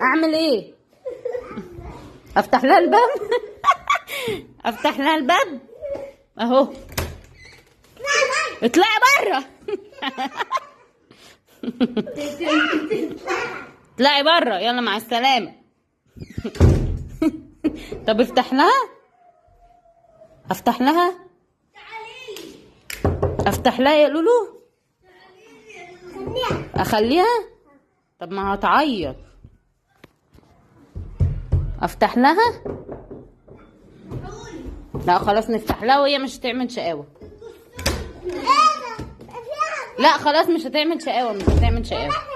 اعمل ايه؟ افتح لها الباب. افتح لها الباب اهو. اطلعي بره. اطلعي بره، يلا مع السلامه. طب افتح لها. افتح لها. افتح لها يا لولو. اخليها. طب ما هتعيط. افتح لها. لا خلاص نفتح لها وهي مش هتعمل شقاوة. لا خلاص مش هتعمل شقاوة، مش هتعمل شقاوة.